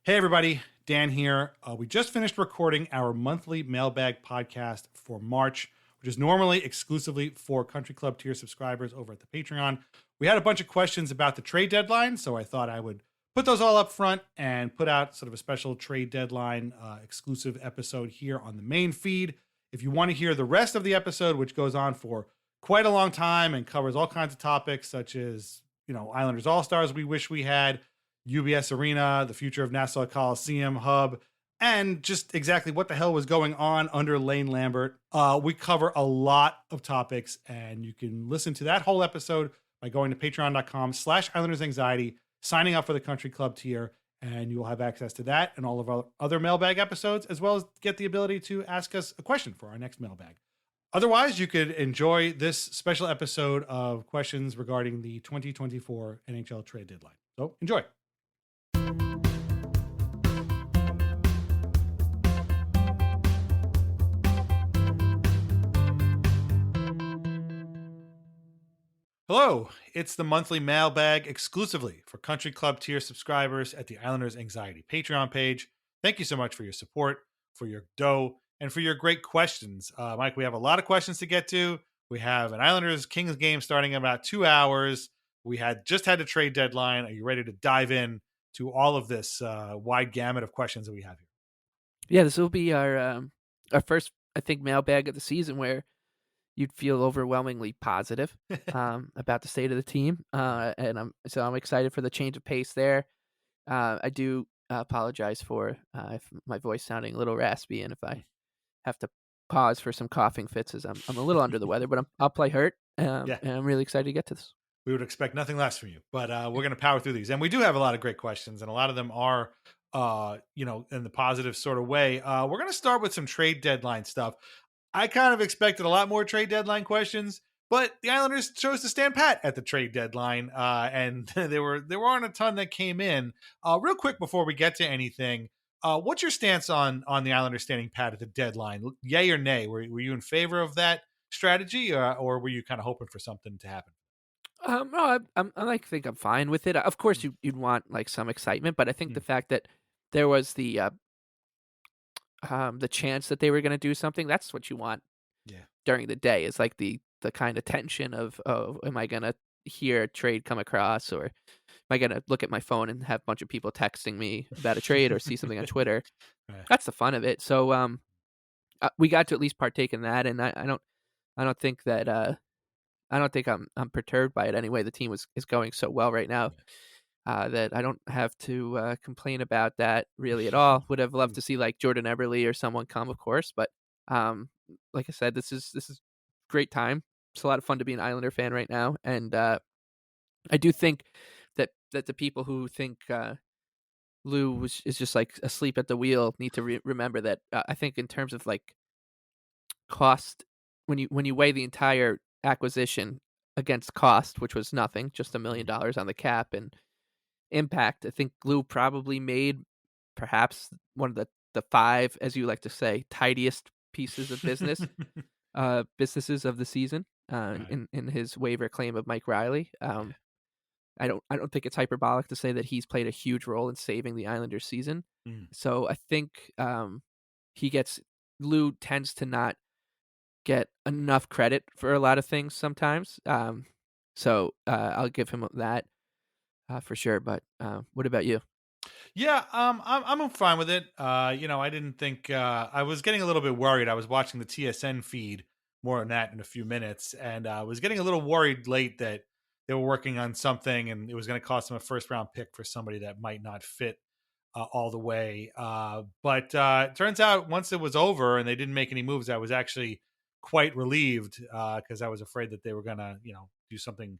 Hey, everybody. Dan here. We just finished recording our monthly mailbag podcast for March, which is normally exclusively for Country Club tier subscribers over at the Patreon. We had a bunch of questions about the trade deadline, so I thought I would put those all up front and put out sort of a special trade deadline exclusive episode here on the main feed. If you want to hear the rest of the episode, which goes on for quite a long time and covers all kinds of topics such as, Islanders All-Stars we wish we had, UBS Arena, the future of Nassau Coliseum Hub, and just exactly what the hell was going on under Lane Lambert. We cover a lot of topics, and you can listen to that whole episode by going to patreon.com/Islanders Anxiety, signing up for the Country Club tier, and you will have access to that and all of our other mailbag episodes, as well as get the ability to ask us a question for our next mailbag. Otherwise, you could enjoy this special episode of questions regarding the 2024 NHL trade deadline. So enjoy. Hello, it's the monthly mailbag exclusively for Country Club tier subscribers at the Islanders Anxiety Patreon page. Thank you so much for your support, for your dough, and for your great questions. Mike, we have a lot of questions to get to. We have an Islanders Kings game starting in about 2 hours. We just had a trade deadline. Are you ready to dive in to all of this wide gamut of questions that we have here? Yeah, this will be our first, I think, mailbag of the season where you'd feel overwhelmingly positive about the state of the team, and I'm excited for the change of pace there. I do apologize for if my voice sounding a little raspy, and if I have to pause for some coughing fits, as I'm a little under the weather, but I'll play hurt, Yeah. and I'm really excited to get to this. We would expect nothing less from you, but we're going to power through these. And we do have a lot of great questions, and a lot of them are, in the positive sort of way. We're going to start with some trade deadline stuff. I kind of expected a lot more trade deadline questions, but the Islanders chose to stand pat at the trade deadline, and there weren't a ton that came in. Real quick before we get to anything, what's your stance on the Islanders standing pat at the deadline? Yay or nay? Were you in favor of that strategy, or were you kind of hoping for something to happen? No, think I'm fine with it. Of course, you'd want like some excitement, but I think the fact that there was the chance that they were going to do something, that's what you want. Yeah. During the day is like the kind of tension of, oh, am I going to hear a trade come across, or am I going to look at my phone and have a bunch of people texting me about a trade or see something on Twitter? Right. That's the fun of it. So we got to at least partake in that, and I don't think that I don't think I'm perturbed by it anyway. The team is going so well right now. That I don't have to complain about that really at all. Would have loved to see like Jordan Eberle or someone come, of course, but like I said, this is great time. It's a lot of fun to be an Islander fan right now, and I do think that the people who think Lou is just like asleep at the wheel need to remember that. I think in terms of like cost, when you weigh the entire acquisition against cost, which was nothing, just $1 million on the cap, and impact, I think Lou probably made perhaps one of the 5, as you like to say, tidiest pieces of businesses of the season, Right. in his waiver claim of Mike Riley. I don't think it's hyperbolic to say that he's played a huge role in saving the Islanders season. Mm. So I think Lou tends to not get enough credit for a lot of things sometimes. So I'll give him that. For sure, but what about you? Yeah, I'm fine with it. I didn't think I was getting a little bit worried. I was watching the TSN feed, more on that in a few minutes, and I was getting a little worried late that they were working on something and it was going to cost them a first round pick for somebody that might not fit all the way. But it turns out once it was over and they didn't make any moves, I was actually quite relieved because I was afraid that they were going to, do something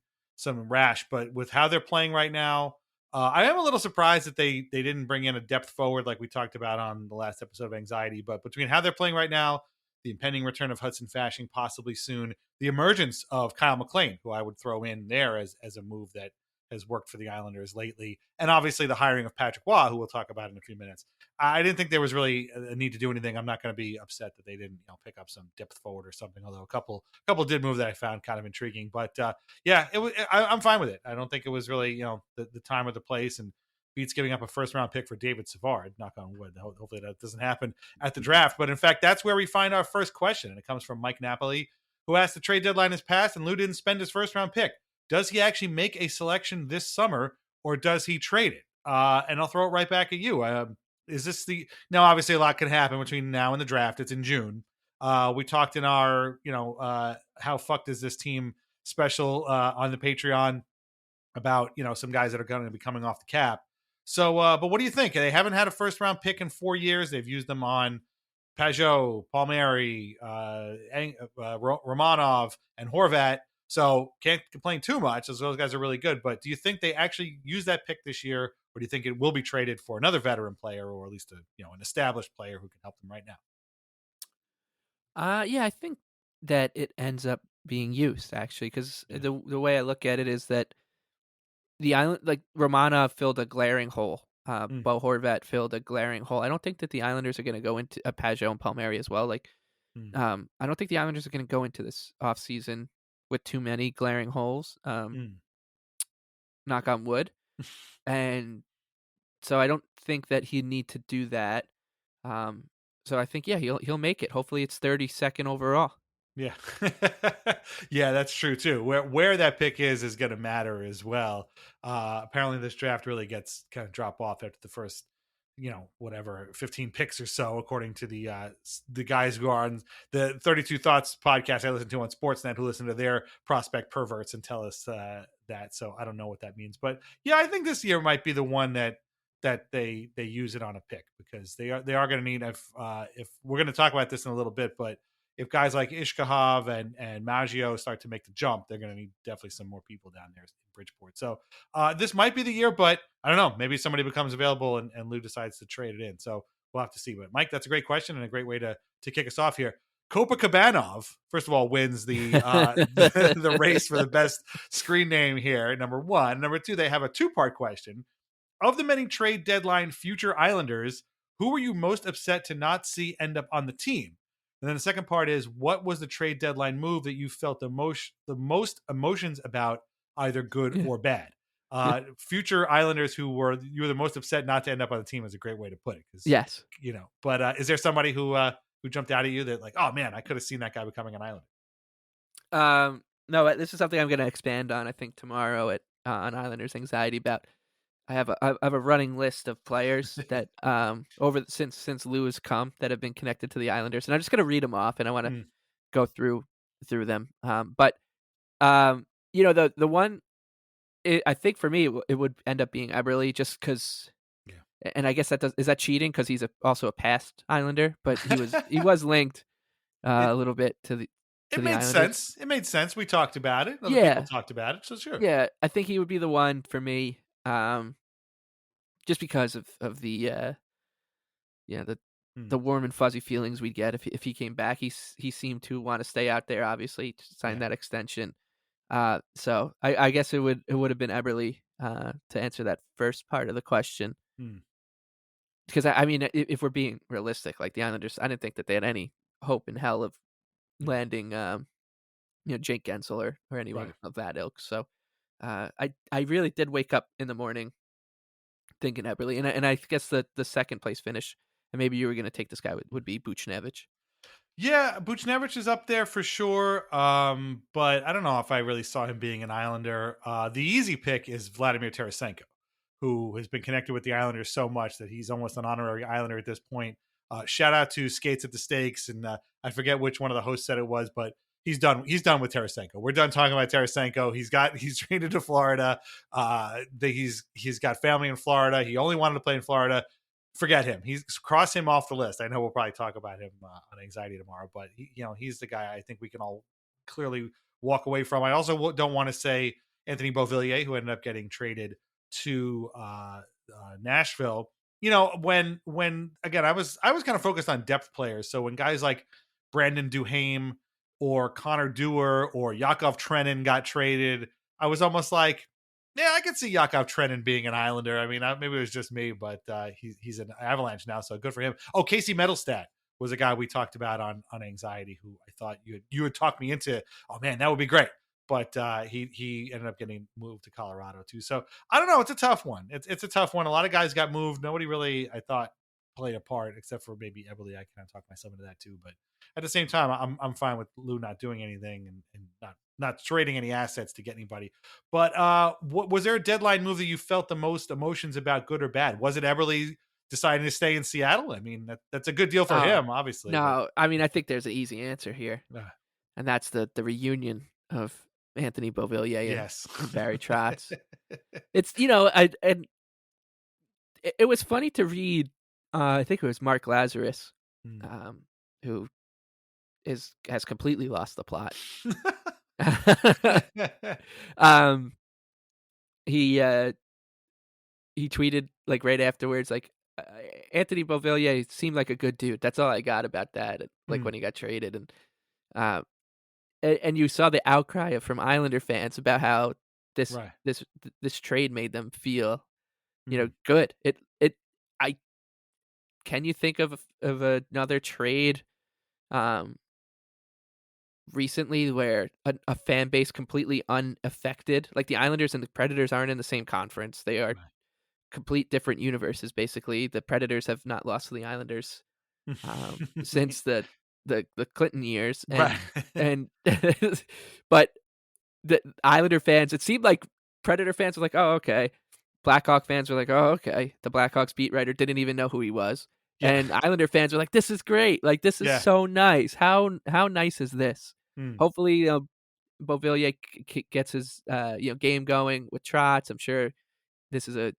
rash. But with how they're playing right now, I am a little surprised that they didn't bring in a depth forward like we talked about on the last episode of Anxiety. But between how they're playing right now, the impending return of Hudson Fasching possibly soon, the emergence of Kyle McLean, who I would throw in there as a move that has worked for the Islanders lately, and obviously the hiring of Patrick Waugh, who we'll talk about in a few minutes. I didn't think there was really a need to do anything. I'm not going to be upset that they didn't, pick up some depth forward or something. Although a couple did move that I found kind of intriguing. But yeah, I'm fine with it. I don't think it was really the time or the place. And beats giving up a first round pick for David Savard. Knock on wood. Hopefully that doesn't happen at the draft. But in fact, that's where we find our first question. And it comes from Mike Napoli, who asked, the trade deadline is passed and Lou didn't spend his first round pick. Does he actually make a selection this summer, or does he trade it? And I'll throw it right back at you. Is this the now? Obviously, a lot can happen between now and the draft. It's in June. We talked in our, how fucked is this team special on the Patreon about, some guys that are going to be coming off the cap. So, but what do you think? They haven't had a first round pick in 4 years. They've used them on Pajot, Palmieri, Romanov, and Horvat. So can't complain too much, as those guys are really good. But do you think they actually use that pick this year, or do you think it will be traded for another veteran player, or at least an established player who can help them right now? Yeah, I think that it ends up being used actually, because the way I look at it is that the island, like Romanov filled a glaring hole. Bo Horvat filled a glaring hole. I don't think that the Islanders are going to go into Pajot and Palmieri as well. Like, I don't think the Islanders are going to go into this offseason with too many glaring holes. Knock on wood. And so I don't think that he'd need to do that. So I think, yeah, he'll make it. Hopefully it's 32nd overall. Yeah. Yeah, that's true too. Where that pick is going to matter as well. Apparently this draft really gets kind of drop off after the first, 15 picks or so, according to the guys who are on the 32 Thoughts podcast I listen to on Sportsnet, who listen to their prospect perverts and tell us that. So I don't know what that means, but yeah, I think this year might be the one that they use it on a pick, because they are going to need, if we're going to talk about this in a little bit, but if guys like Ishkahov and Maggio start to make the jump, they're going to need definitely some more people down there in Bridgeport. So this might be the year, but I don't know. Maybe somebody becomes available and Lou decides to trade it in. So we'll have to see. But Mike, that's a great question and a great way to kick us off here. Copacabana, first of all, wins the the race for the best screen name here, number one. Number two, they have a two-part question. Of the many trade deadline future Islanders, who were you most upset to not see end up on the team? And then the second part is, what was the trade deadline move that you felt the most emotions about, either good or bad? Future Islanders who you were the most upset not to end up on the team is a great way to put it. Yes. But is there somebody who jumped out at you that, like, oh man, I could have seen that guy becoming an Islander? No, this is something I'm going to expand on, I think, tomorrow on Islanders Anxiety about. I have a running list of players that since Lou has come that have been connected to the Islanders, and I'm just going to read them off, and I want to go through them. But the one, I think for me it would end up being Eberle, just because. Yeah. And I guess is that cheating, because he's also a past Islander, but he was linked a little bit to the. It made sense. It made sense. We talked about it. Other people talked about it. So sure. Yeah, I think he would be the one for me. Just because of the the warm and fuzzy feelings we'd get if he came back. He seemed to want to stay out there, obviously, to sign that extension. So I guess it would have been Eberle to answer that first part of the question. Because I mean, if we're being realistic, like the Islanders, I didn't think that they had any hope in hell of landing Jake Gensel or anyone of that ilk. So I really did wake up in the morning thinking Eberle, and I guess the second place finish, and maybe you were going to take this guy, would be Buchnevich. Yeah, Buchnevich is up there for sure, but I don't know if I really saw him being an Islander. The easy pick is Vladimir Tarasenko, who has been connected with the Islanders so much that he's almost an honorary Islander at this point. Shout out to Skates at the Stakes, and I forget which one of the hosts said it was, but he's done with Tarasenko. We're done talking about Tarasenko. He's traded to Florida. He's got family in Florida. He only wanted to play in Florida. Forget him. Cross him off the list. I know we'll probably talk about him on Anxiety tomorrow, but he's the guy I think we can all clearly walk away from. I also don't want to say Anthony Beauvillier, who ended up getting traded to Nashville. When again, I was kind of focused on depth players. So when guys like Brandon Duhaime or Connor Dewar or Yakov Trenin got traded, I was almost like, yeah, I could see Yakov Trenin being an Islander. I mean, maybe it was just me, but he's an Avalanche now, so good for him. Oh, Casey Mittelstadt was a guy we talked about on Anxiety, who I thought you had talked me into. Oh man, that would be great. but he ended up getting moved to Colorado too. So I don't know. It's a tough one. It's a tough one. A lot of guys got moved. Nobody really, I thought, played a part except for maybe Eberle. I kind of talked myself into that too. But at the same time, I'm fine with Lou not doing anything and not trading any assets to get anybody. But what was there a deadline move that you felt the most emotions about, good or bad? Was it Eberle deciding to stay in Seattle? I mean, that's a good deal for him, obviously. No, I mean, I think there's an easy answer here, But, and that's the reunion of Anthony Beauvillier yes, and Barry Trotz. It's and it was funny to read. I think it was Mark Lazarus, who has completely lost the plot. He tweeted like right afterwards, like Anthony Beauvillier seemed like a good dude. That's all I got about that. Like when he got traded, and you saw the outcry from Islander fans about how this trade made them feel, good. Can you think of another trade, recently where a fan base completely unaffected? Like the Islanders and the Predators aren't in the same conference. They are complete different universes. Basically, the Predators have not lost to the Islanders since the Clinton years, and but the Islander fans, it seemed like Predator fans were like, oh, okay. Blackhawk fans were like, oh, okay. The Blackhawks beat writer didn't even know who he was. Yeah. And Islander fans were like, this is great. Like, this is so nice. How nice is this? Hopefully, Beauvillier gets his game going with Trotz. I'm sure this is a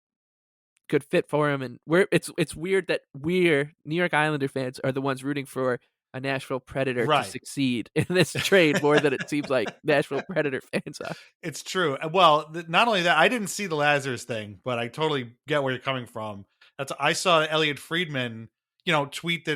good fit for him. And it's weird that New York Islander fans are the ones rooting for a Nashville Predator to succeed in this trade more than it seems like Nashville Predator fans are. It's true. Well, not only that, I didn't see the Lazarus thing, but I totally get where you're coming from. I saw Elliot Friedman, tweet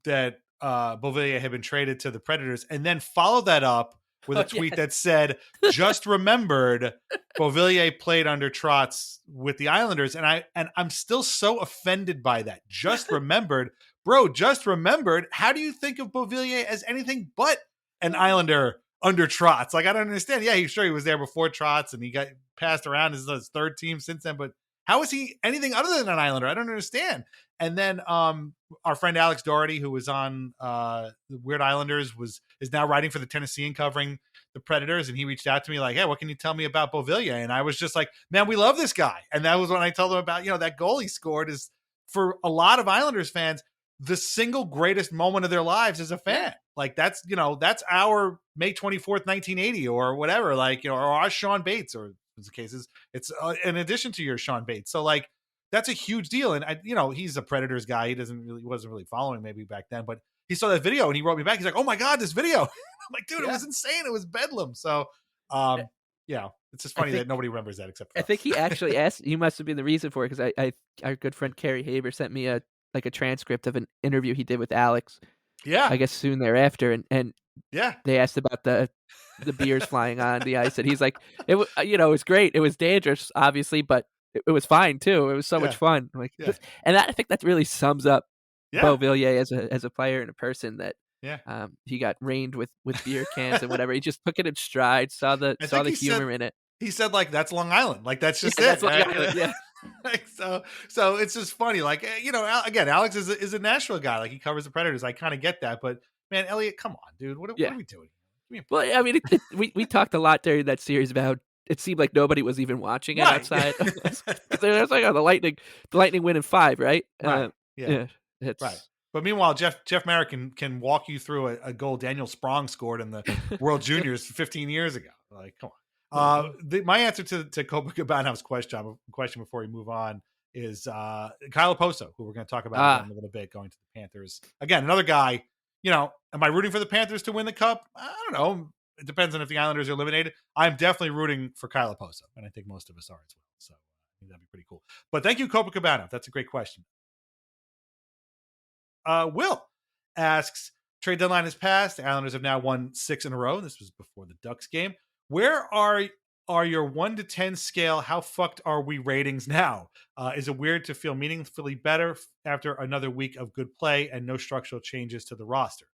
that Beauvillier had been traded to the Predators, and then follow that up with a tweet that said, "Just remembered, Beauvillier played under Trotz with the Islanders," and I'm still so offended by that. Just remembered. Bro, just remembered. How do you think of Beauvillier as anything but an Islander under Trotz? Like, I don't understand. Yeah, he was there before Trotz, and he got passed around as his third team since then. But how is he anything other than an Islander? I don't understand. And then our friend Alex Doherty, who was on the Weird Islanders, is now writing for the Tennessean covering the Predators, and he reached out to me like, "Hey, what can you tell me about Beauvillier?" And I was just like, "Man, we love this guy." And that was when I told him about that goal he scored is, for a lot of Islanders fans, the single greatest moment of their lives as a fan. Like that's our May 24th, 1980 or whatever, or our Sean Bates, or in the cases, it's in addition to your Sean Bates. So like, that's a huge deal. And he's a Predators guy. He wasn't really following maybe back then, but he saw that video and he wrote me back. He's like, "Oh my God, this video." I'm like, dude, it was insane. It was bedlam. So, it's just funny that nobody remembers that except for I think he actually asked, you must have been the reason for it. Cause our good friend Carrie Haber sent me a transcript of an interview he did with Alex. Yeah. I guess soon thereafter. And they asked about the beers flying on the ice. And he's like, it was great. It was dangerous, obviously, but it was fine too. It was so much fun. I'm like, and I think that really sums up Beauvillier as a player and a person, that he got rained with beer cans and whatever. He just took it in stride, saw the humor in it. He said, like, that's Long Island. Like, that's just it. That's Long Island, yeah. Like, so it's just funny. Like, again, Alex is a Nashville guy. Like, he covers the Predators. I kind of get that. But, man, Elliot, come on, dude. What are we doing? Well, I mean, we talked a lot during that series about, it seemed like nobody was even watching it outside. There's like, the Lightning win in 5, right? Right. It's right. But meanwhile, Jeff Merrick can walk you through a goal Daniel Sprong scored in the World Juniors 15 years ago. Like, come on. My answer to Copacabana's question before we move on is Kyle Oposo, who we're going to talk about in a little bit, going to the Panthers. Again, another guy. Am I rooting for the Panthers to win the Cup? I don't know. It depends on if the Islanders are eliminated. I'm definitely rooting for Kyle Oposo, and I think most of us are as well. So I think that'd be pretty cool. But thank you, Copacabana. That's a great question. Will asks, trade deadline has passed. The Islanders have now won 6 in a row. This was before the Ducks game. Where are your 1 to 10 scale, how fucked are we ratings now? Is it weird to feel meaningfully better after another week of good play and no structural changes to the roster?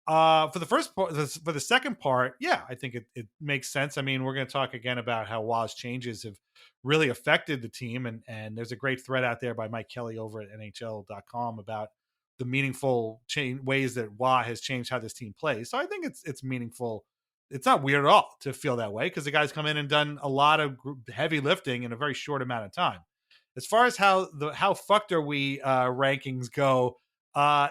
For the first part, for the second part, yeah, I think it makes sense. I mean, we're going to talk again about how Waz changes have really affected the team, and there's a great thread out there by Mike Kelly over at NHL.com about the meaningful ways that Wah has changed how this team plays. So I think it's meaningful. It's not weird at all to feel that way because the guy's come in and done a lot of heavy lifting in a very short amount of time. As far as how fucked are we rankings go, I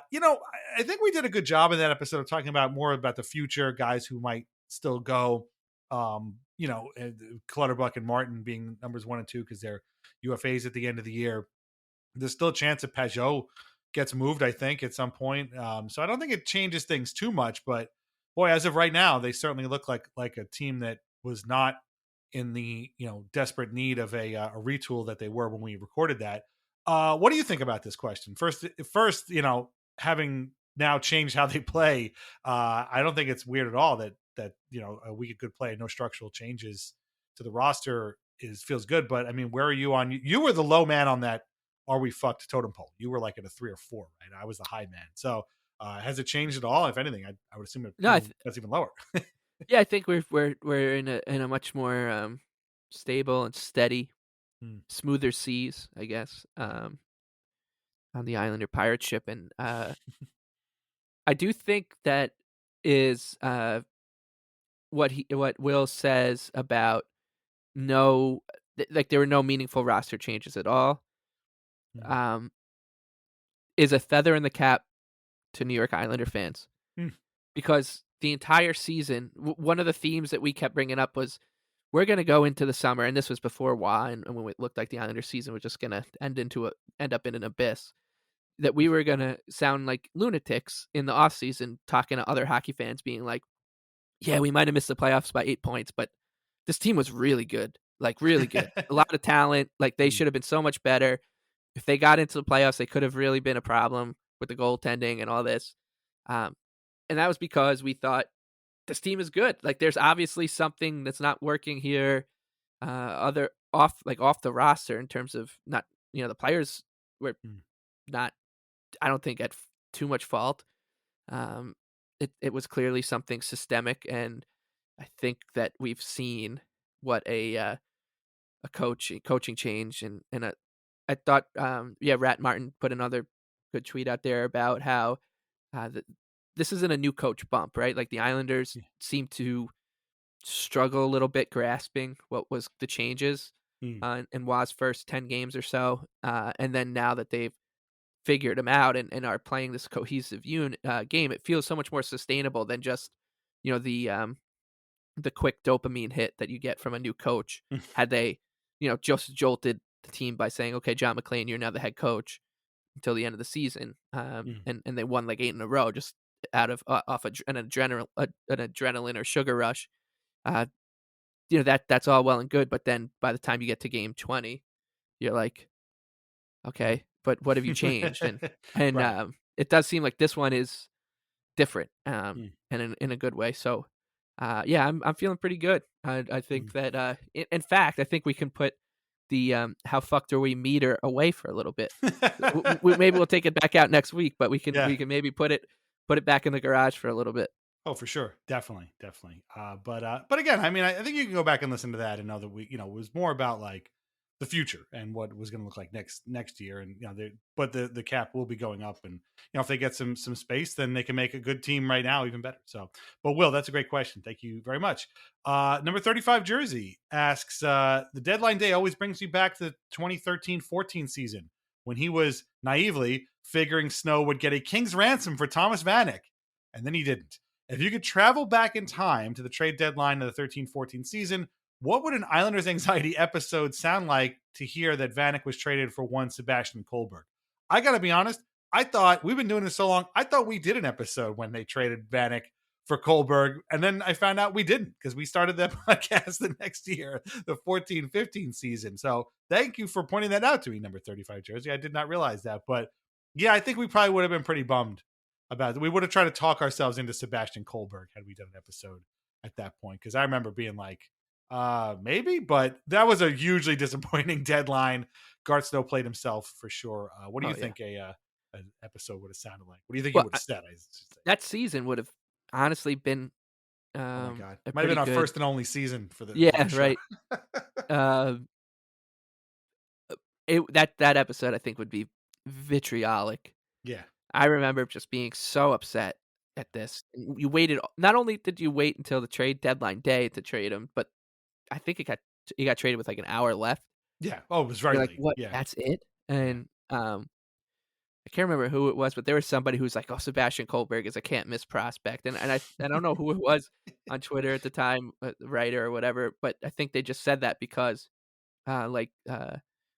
think we did a good job in that episode of talking about more about the future, guys who might still go. Clutterbuck and Martin being numbers 1 and 2 because they're UFAs at the end of the year. There's still a chance that Pajot gets moved, I think, at some point. So I don't think it changes things too much. But boy, as of right now, they certainly look like a team that was not in the desperate need of a retool that they were when we recorded that. What do you think about this question? First, having now changed how they play, I don't think it's weird at all that a week of good play, no structural changes to the roster feels good. But I mean, where are you on? You were the low man on that. Are we fucked totem pole? You were like at a 3 or 4, right? I was the high man. So has it changed at all? If anything, I would assume that's even lower. Yeah, I think we're in a much more stable and steady, smoother seas, I guess, on the Islander pirate ship, and I do think that is what Will says about there were no meaningful roster changes at all. Is a feather in the cap to New York Islander fans because the entire season, one of the themes that we kept bringing up was we're going to go into the summer, and this was before WA, and when it looked like the Islander season was just going to end up in an abyss, that we were going to sound like lunatics in the off season, talking to other hockey fans, being like, "Yeah, we might have missed the playoffs by 8 points, but this team was really good, like really good, a lot of talent. Like they should have been so much better. If they got into the playoffs, they could have really been a problem with the goaltending and all this." And that was because we thought this team is good. Like there's obviously something that's not working here. Other off the roster in terms of not, the players were not, I don't think, at too much fault. It was clearly something systemic, and I think that we've seen what a coaching change and I thought Rat Martin put another good tweet out there about how this isn't a new coach bump, right? Like the Islanders seem to struggle a little bit grasping what was the changes in Waz's first 10 games or so, and then now that they've figured them out and are playing this cohesive game, it feels so much more sustainable than just the quick dopamine hit that you get from a new coach. Had they just jolted the team by saying, "Okay, John McClain, you're now the head coach until the end of the season," and they won like 8 in a row just out of off an adrenaline or sugar rush. That's all well and good, but then by the time you get to game 20, you're like, okay, but what have you changed? And Right. It does seem like this one is different, and in a good way. So, I'm feeling pretty good. I think that in fact, I think we can put the how fucked are we meter away for a little bit. Maybe we'll take it back out next week, but we can maybe put it back in the garage for a little bit. Oh, for sure. Definitely. But again, I mean, I think you can go back and listen to that and know that it was more about like the future and what was going to look like next year. And, but the cap will be going up, and, if they get some space, then they can make a good team right now, even better. So, but Will, that's a great question. Thank you very much. Number 35 Jersey asks, the deadline day always brings you back to the 2013-14 season when he was naively figuring Snow would get a king's ransom for Thomas Vanek. And then he didn't. If you could travel back in time to the trade deadline of the 13-14 season, what would an Islanders anxiety episode sound like to hear that Vanek was traded for one Sebastian Kohlberg? I got to be honest. I thought we've been doing this so long. I thought we did an episode when they traded Vanek for Kohlberg. And then I found out we didn't because we started that podcast the next year, the 14-15 season. So thank you for pointing that out to me, number 35 Jersey. I did not realize that. But yeah, I think we probably would have been pretty bummed about it. We would have tried to talk ourselves into Sebastian Kohlberg had we done an episode at that point. Because I remember being like, maybe, but that was a hugely disappointing deadline. Garth Snow played himself for sure. What do you think an episode would have sounded like? What do you think he would have said? That season would have honestly been Oh my God. a Might have been pretty our good. first and only season for the Yeah, show. right. Uh, that episode I think would be vitriolic. Yeah. I remember just being so upset at this. You waited. Not only did you wait until the trade deadline day to trade him, but I think it got traded with like an hour left. Yeah. Oh, it was very You're like, late. "What? Yeah. That's it?" Yeah. And I can't remember who it was, but there was somebody who was like, "Oh, Sebastian Kohlberg is a can't miss prospect," and I don't know who it was on Twitter at the time, writer or whatever, but I think they just said that because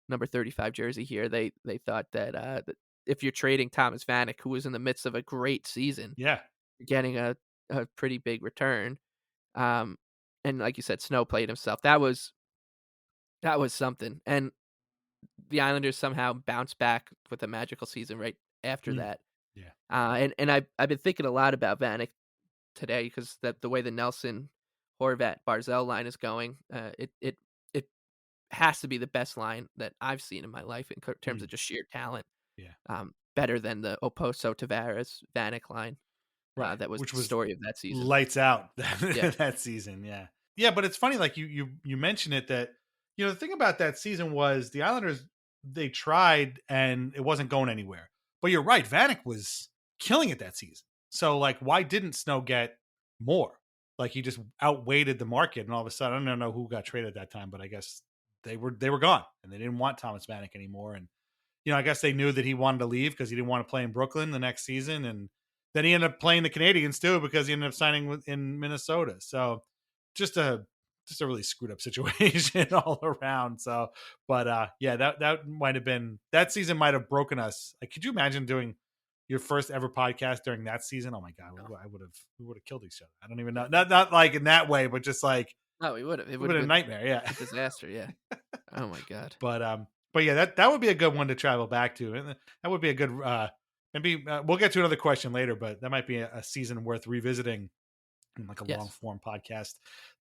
number 35 jersey here, they thought that if you're trading Thomas Vanek, who was in the midst of a great season, Yeah. you're getting a pretty big return. Um, and like you said, Snow played himself. That was something. And the Islanders somehow bounced back with a magical season right after Mm. that. Yeah. And I've been thinking a lot about Vanek today because the way the Nelson Horvat Barzell line is going, it has to be the best line that I've seen in my life in terms Mm. of just sheer talent. Yeah. Better than the Oposo Tavares Vanek line. Right. That was Which the was story of that season. lights out Yeah. that season. Yeah. Yeah. But it's funny, like you mentioned it that, the thing about that season was the Islanders, they tried and it wasn't going anywhere. But you're right. Vanek was killing it that season. So, like, why didn't Snow get more? Like, he just outweighted the market. And all of a sudden, I don't know who got traded at that time, but I guess they were gone and they didn't want Thomas Vanek anymore. And, I guess they knew that he wanted to leave because he didn't want to play in Brooklyn the next season. And then he ended up playing the Canadians too because he ended up signing in Minnesota. So just a really screwed up situation all around. So, but yeah, that might have been, that season might have broken us. Like, could you imagine doing your first ever podcast during that season? Oh my God, we would have killed each other. I don't even know. Not like in that way, but just like No, we would have. It it would would have have been been a nightmare. Yeah. a disaster. Yeah. Oh my god. But yeah, that would be a good one to travel back to, and that would be a good. Maybe we'll get to another question later, but that might be a season worth revisiting in like a long Yes. form podcast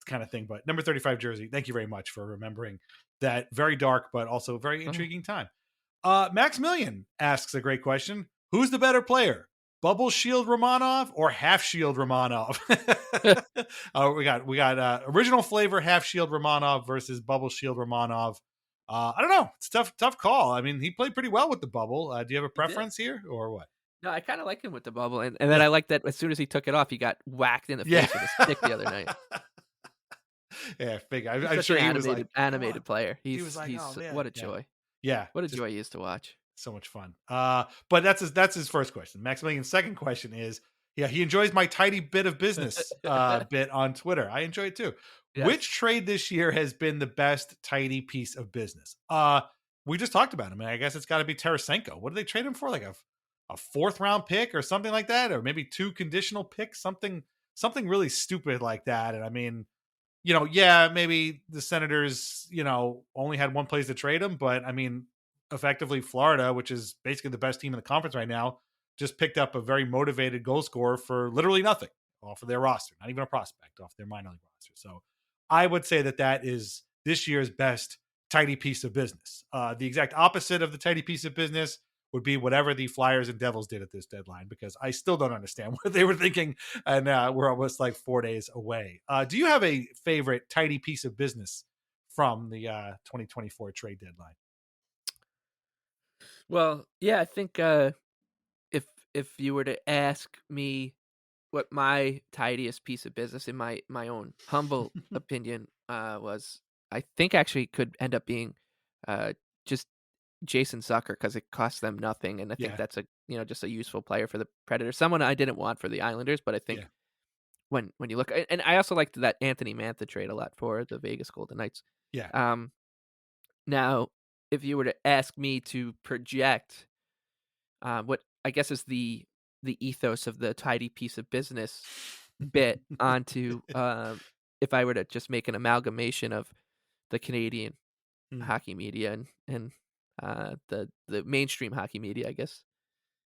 kind of thing. But number 35 jersey, thank you very much for remembering that very dark but also very intriguing time. Maximilian asks a great question: who's the better player, Bubble Shield Romanov or Half Shield Romanov? We got original flavor Half Shield Romanov versus Bubble Shield Romanov. I don't know. It's tough call. I mean, he played pretty well with the bubble. Do you have a preference here or what? No, I kind of like him with the bubble, and then I like that as soon as he took it off, he got whacked in the Yeah. face with a stick the other night. Yeah, fig. I'm Such sure an he was like, animated player. he was like, He's oh man, what a yeah. joy. Yeah, What a just joy he is to watch. so much fun. But that's his first question. Maximilian's second question is, yeah, he enjoys my tidy bit of business bit on Twitter. I enjoy it too. Yes. Which trade this year has been the best tidy piece of business? We just talked about him, and I guess it's got to be Tarasenko. What did they trade him for? Like a fourth round pick or something like that, or maybe 2 conditional picks, something really stupid like that. And I mean, yeah, maybe the Senators, only had one place to trade him, but I mean, effectively Florida, which is basically the best team in the conference right now, just picked up a very motivated goal scorer for literally nothing off of their roster, not even a prospect off their minor league roster. So I would say that is this year's best tidy piece of business. The exact opposite of the tidy piece of business would be whatever the Flyers and Devils did at this deadline, because I still don't understand what they were thinking, and we're almost like 4 days away. Do you have a favorite tidy piece of business from the 2024 trade deadline? Well, yeah, I think if you were to ask me what my tidiest piece of business in my own humble opinion was, I think actually could end up being just Jason Zucker, because it costs them nothing, and I think Yeah. that's just a useful player for the Predators. Someone I didn't want for the Islanders, but I think Yeah. when you look, and I also liked that Anthony Mantha trade a lot for the Vegas Golden Knights. Yeah. Now, if you were to ask me to project what I guess is the ethos of the tidy piece of business bit onto if I were to just make an amalgamation of the Canadian hockey media and the mainstream hockey media, I guess,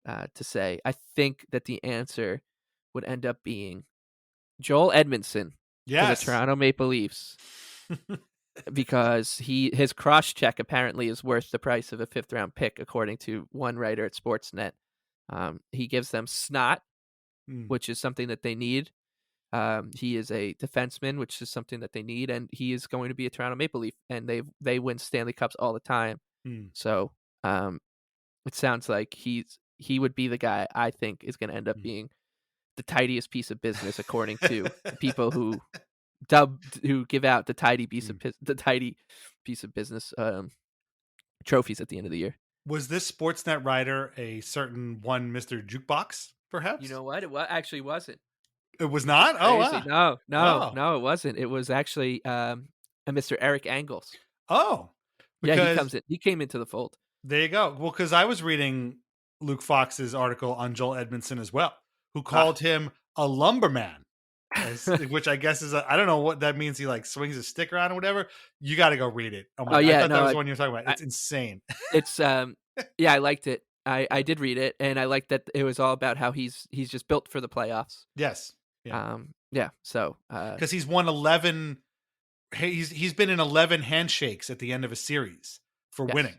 to say, I think that the answer would end up being Joel Edmondson to the Yes. Toronto Maple Leafs, because his cross check apparently is worth the price of a 5th round pick, according to one writer at Sportsnet. He gives them snot Mm. which is something that they need. He is a defenseman, which is something that they need, and he is going to be a Toronto Maple Leaf, and they win Stanley Cups all the time. Mm. So it sounds like he would be the guy I think is going to end up Mm. being the tidiest piece of business, according to the people who give out the tidy piece of business trophies at the end of the year. Was this Sportsnet writer a certain one Mr. Jukebox, You perhaps? know what? It actually wasn't. It was Which is not? Oh, crazy. wow. Oh. No, it wasn't. It was actually a Mr. Eric Engels. Oh. Yeah, Because he came into the fold. there you go. Well, because I was reading Luke Fox's article on Joel Edmondson as well, who Ah. called him a lumberman. Which I guess is I don't know what that means. He like swings his stick around or whatever. You got to go read it. Oh my! yeah, I thought no, that was the one you were talking about. I It's insane. it's yeah, I liked it. I did read it, and I liked that it was all about how he's just built for the playoffs. Yes. Yeah. Yeah. So Because he's won 11. He's been in 11 handshakes at the end of a series for yes. winning.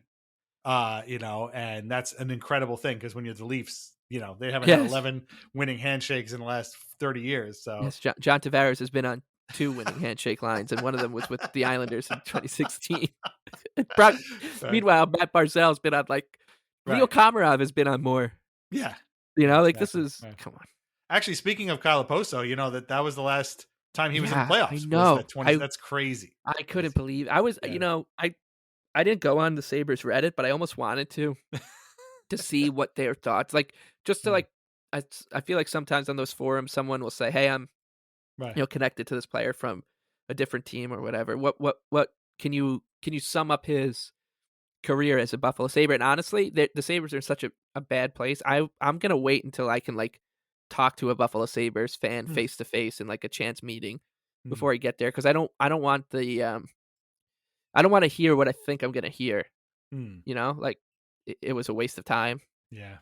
And that's an incredible thing because when you're the Leafs, they haven't Yes. had 11 winning handshakes in the last 30 years. So Yes, John Tavares has been on 2 winning handshake lines, and one of them was with the Islanders in 2016. Right. Meanwhile, Matt Barzal's been on Leo Right. Komarov has been on more. Yeah. This Exactly. is Right. come on. Actually, speaking of Kyle Oposo, that was the last time he was in the Yeah, playoffs. I was know. that 20 that's crazy. I couldn't believe I was. Yeah. I didn't go on the Sabres Reddit, but I almost wanted to see what their thoughts just to I feel like sometimes on those forums someone will say, "Hey, I'm Right. connected to this player from a different team or whatever. What can you sum up his career as a Buffalo Sabre?" And honestly, the Sabres are in such a bad place. I'm gonna wait until I can talk to a Buffalo Sabres fan face to face in a chance meeting before I get there, because I don't want the I don't want to hear what I think I'm gonna hear. It was a waste of time Yeah.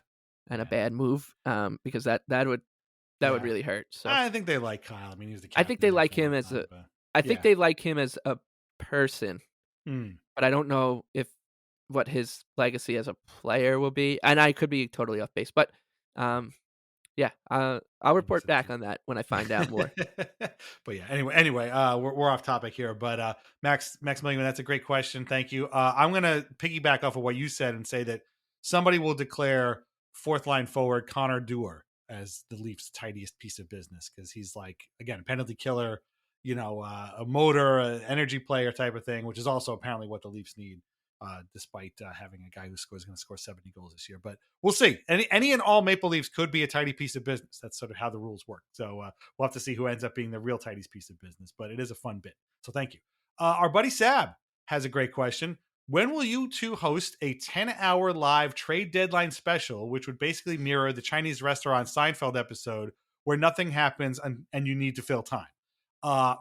and a bad move. Because that would really hurt. So I think they like Kyle. I mean, he was the I captain. think they there like for a him long as time, a but I think they like him as a person, Mm. but I don't know what his legacy as a player will be. And I could be totally off base, but yeah, I'll report so back too. on that when I find out more. But yeah, anyway, we're off topic here, but Max Milligan, that's a great question. Thank you. I'm gonna piggyback off of what you said and say that somebody will declare fourth line forward Connor Dewar as the Leafs' tidiest piece of business, because he's again, a penalty killer, a motor, an energy player type of thing, which is also apparently what the Leafs need. Despite having a guy who's going to score 70 goals this year. But we'll see. Any and all Maple Leafs could be a tidy piece of business. That's sort of how the rules work. So we'll have to see who ends up being the real tidiest piece of business. But it is a fun bit. So thank you. Our buddy Sab has a great question. When will you two host a 10-hour live trade deadline special, which would basically mirror the Chinese restaurant Seinfeld episode where nothing happens and you need to fill time?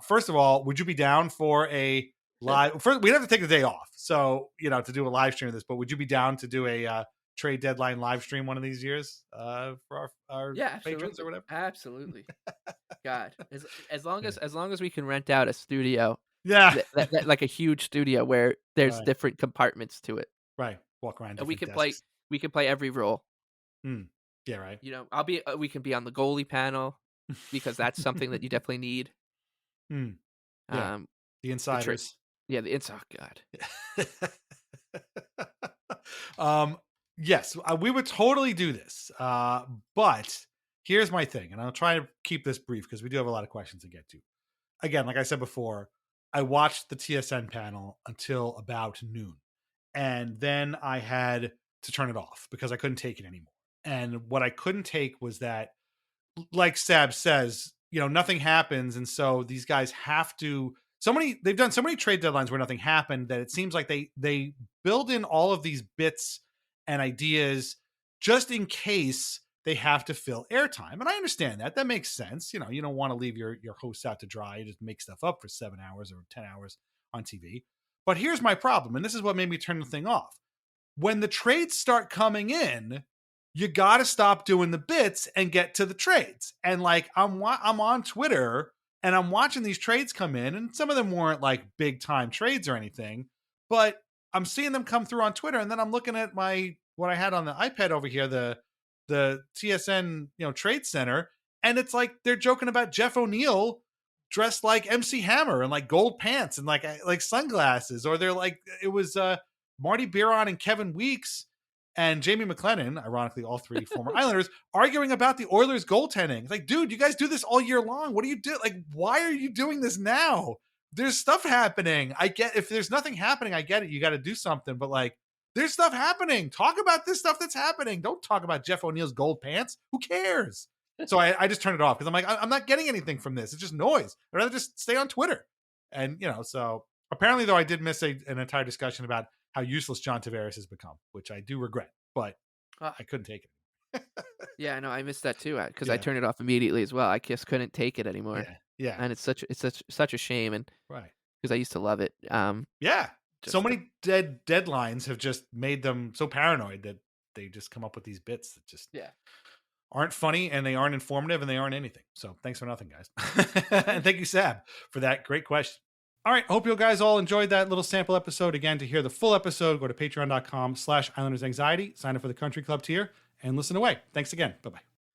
First of all, would you be down for a live? First, we'd have to take the day off, so to do a live stream of this. But would you be down to do a trade deadline live stream one of these years for our patrons or whatever? Absolutely. God, as long as we can rent out a studio, Yeah, that like a huge studio where there's Right. different compartments to it. Right, walk around. And we different can desks. we can play every role. Yeah, right. We can be on the goalie panel, because that's something that you definitely need. Yeah. The insiders. The inside. God. Yes, we would totally do this. But here's my thing, and I'll try to keep this brief because we do have a lot of questions to get to. Again, like I said before, I watched the TSN panel until about noon, and then I had to turn it off because I couldn't take it anymore. And what I couldn't take was that, like Sab says, nothing happens, and so these guys have to. They've done so many trade deadlines where nothing happened that it seems like they build in all of these bits and ideas just in case they have to fill airtime. And I understand that. That makes sense. You don't want to leave your hosts out to dry. You just make stuff up for 7 hours or 10 hours on TV. But here's my problem, and this is what made me turn the thing off. When the trades start coming in, you got to stop doing the bits and get to the trades. And I'm on Twitter and I'm watching these trades come in, and some of them weren't big time trades or anything, but I'm seeing them come through on Twitter. And then I'm looking at what I had on the iPad over here, the TSN, Trade Center. And it's like they're joking about Jeff O'Neill dressed like MC Hammer and like gold pants and like sunglasses, or they're like, it was Marty Biron and Kevin Weeks and Jamie McLennan, ironically all three former Islanders, arguing about the Oilers goaltending. It's like, dude, you guys do this all year long. What do you do? Like, why are you doing this now? There's stuff happening. I get, if there's nothing happening, I get it. You got to do something, but like, there's stuff happening. Talk about this stuff that's happening. Don't talk about Jeff O'Neill's gold pants. Who cares? So I just turned it off because I'm like, I'm not getting anything from this. It's just noise. I'd rather just stay on Twitter. And, you know, so apparently, though, I did miss an entire discussion about how useless John Tavares has become, which I do regret, but I couldn't take it. Yeah, I know. I missed that too because I turned it off immediately as well. I just couldn't take it anymore. Yeah. And it's such a shame, and right, because I used to love it. Yeah. So many deadlines have just made them so paranoid that they just come up with these bits that just aren't funny, and they aren't informative, and they aren't anything. So thanks for nothing, guys. And thank you, Sab, for that great question. All right. Hope you guys all enjoyed that little sample episode. Again, to hear the full episode, go to patreon.com/IslandersAnxiety, sign up for the Country Club tier, and listen away. Thanks again. Bye-bye.